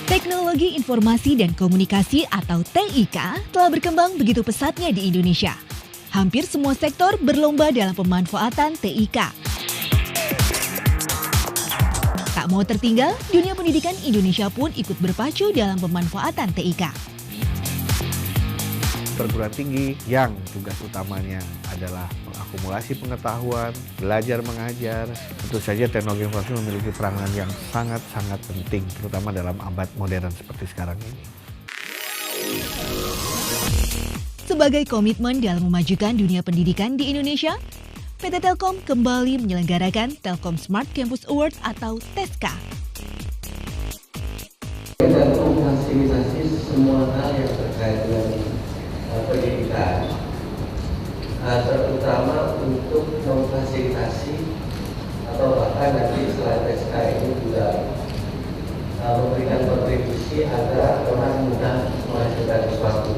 Teknologi Informasi dan Komunikasi atau TIK telah berkembang begitu pesatnya di Indonesia. Hampir semua sektor berlomba dalam pemanfaatan TIK. Tak mau tertinggal, dunia pendidikan Indonesia pun ikut berpacu dalam pemanfaatan TIK. Perguruan tinggi yang tugas utamanya adalah mengakumulasi pengetahuan, belajar mengajar. Tentu saja teknologi informasi memiliki peranan yang sangat-sangat penting, terutama dalam abad modern seperti sekarang ini. Sebagai komitmen dalam memajukan dunia pendidikan di Indonesia, PT Telkom kembali menyelenggarakan Telkom Smart Campus Award atau TESCA. Kita memfasilitasi semua hal yang terkait dengan pendidikan, terutama untuk memfasilitasi atau bahkan nanti selain TESCA ini juga memberikan kontribusi agar orang mudah menghasilkan sesuatu.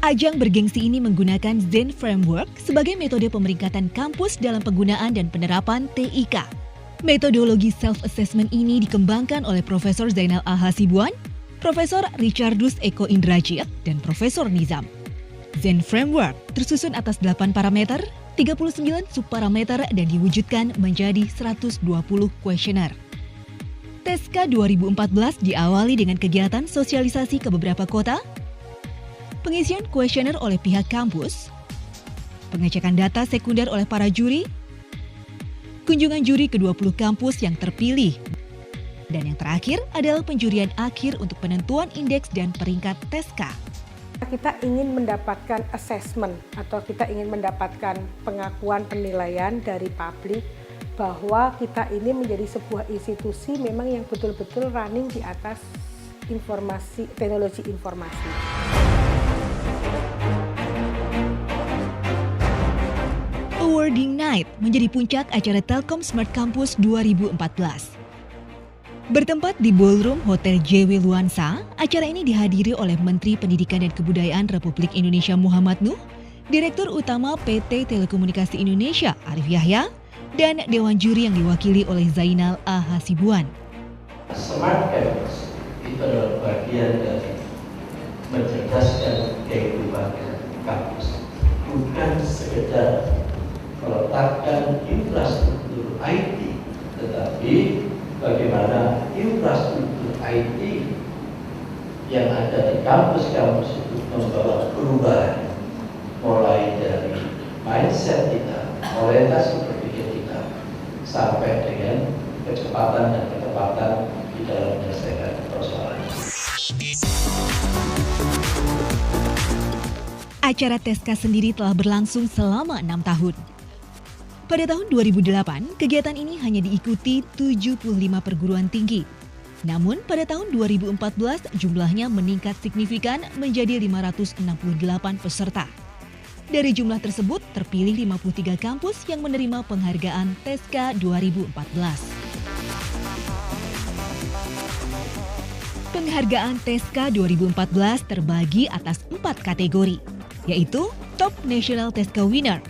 Ajang bergengsi ini menggunakan Zen Framework sebagai metode pemeringkatan kampus dalam penggunaan dan penerapan TIK. Metodologi self-assessment ini dikembangkan oleh Profesor Zainal Al-Hasibuan, Profesor Richardus Eko Indrajit, dan Profesor Nizam. Zen Framework tersusun atas 8 parameter, 39 subparameter dan diwujudkan menjadi 120 kuesioner. TESCA 2014 diawali dengan kegiatan sosialisasi ke beberapa kota, pengisian kuesioner oleh pihak kampus, pengecekan data sekunder oleh para juri, kunjungan juri ke 20 kampus yang terpilih, dan yang terakhir adalah penjurian akhir untuk penentuan indeks dan peringkat TESCA. Kita ingin mendapatkan assessment atau kita ingin mendapatkan pengakuan penilaian dari publik bahwa kita ini menjadi sebuah institusi memang yang betul-betul running di atas informasi, teknologi informasi. Awarding Night menjadi puncak acara Telkom Smart Campus 2014. Bertempat di Ballroom Hotel JW Luansa, acara ini dihadiri oleh Menteri Pendidikan dan Kebudayaan Republik Indonesia Muhammad Nuh, Direktur Utama PT Telekomunikasi Indonesia Arif Yahya, dan Dewan Juri yang diwakili oleh Zainal Al-Hasibuan. Smart Campus itu adalah bagian dari mencerdaskan kehidupan kampus, bukan sekedar meletakkan infrastruktur IT, tetapi bagaimana infrastruktur IT yang ada di kampus-kampus itu membawa perubahan mulai dari mindset kita, orientasi berpikir kita, sampai dengan kecepatan dan ketepatan di dalam menyelesaikan persoalan. Acara TESCA sendiri telah berlangsung selama 6 tahun. Pada tahun 2008, kegiatan ini hanya diikuti 75 perguruan tinggi. Namun pada tahun 2014 jumlahnya meningkat signifikan menjadi 568 peserta. Dari jumlah tersebut terpilih 53 kampus yang menerima penghargaan TESCA 2014. Penghargaan TESCA 2014 terbagi atas 4 kategori, yaitu Top National TESCA Winner,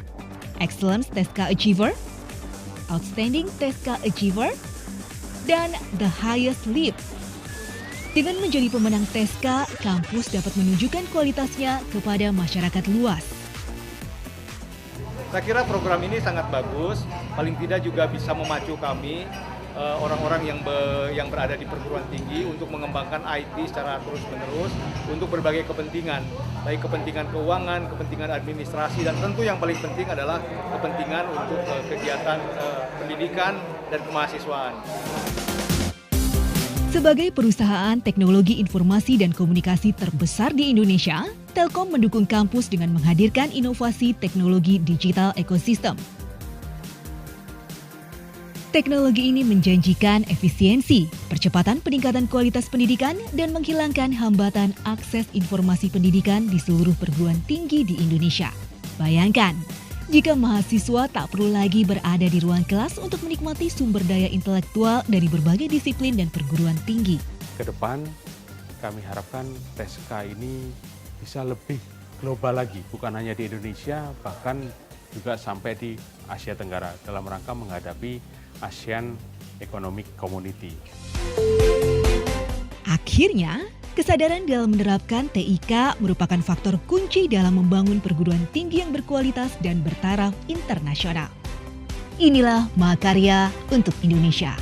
Excellence TESCA Achiever, Outstanding TESCA Achiever, dan The Highest Leap. Dengan menjadi pemenang TESCA, kampus dapat menunjukkan kualitasnya kepada masyarakat luas. Saya kira program ini sangat bagus, paling tidak juga bisa memacu kami, orang-orang yang berada di perguruan tinggi untuk mengembangkan IT secara terus-menerus untuk berbagai kepentingan, baik kepentingan keuangan, kepentingan administrasi, dan tentu yang paling penting adalah kepentingan untuk kegiatan pendidikan dan kemahasiswaan. Sebagai perusahaan teknologi informasi dan komunikasi terbesar di Indonesia, Telkom mendukung kampus dengan menghadirkan inovasi teknologi digital ekosistem. Teknologi ini menjanjikan efisiensi, percepatan peningkatan kualitas pendidikan, dan menghilangkan hambatan akses informasi pendidikan di seluruh perguruan tinggi di Indonesia. Bayangkan, jika mahasiswa tak perlu lagi berada di ruang kelas untuk menikmati sumber daya intelektual dari berbagai disiplin dan perguruan tinggi. Ke depan, kami harapkan TESCA ini bisa lebih global lagi, bukan hanya di Indonesia, bahkan juga sampai di Asia Tenggara dalam rangka menghadapi ASEAN Economic Community. Akhirnya, kesadaran dalam menerapkan TIK merupakan faktor kunci dalam membangun perguruan tinggi yang berkualitas dan bertaraf internasional. Inilah Mahakarya untuk Indonesia.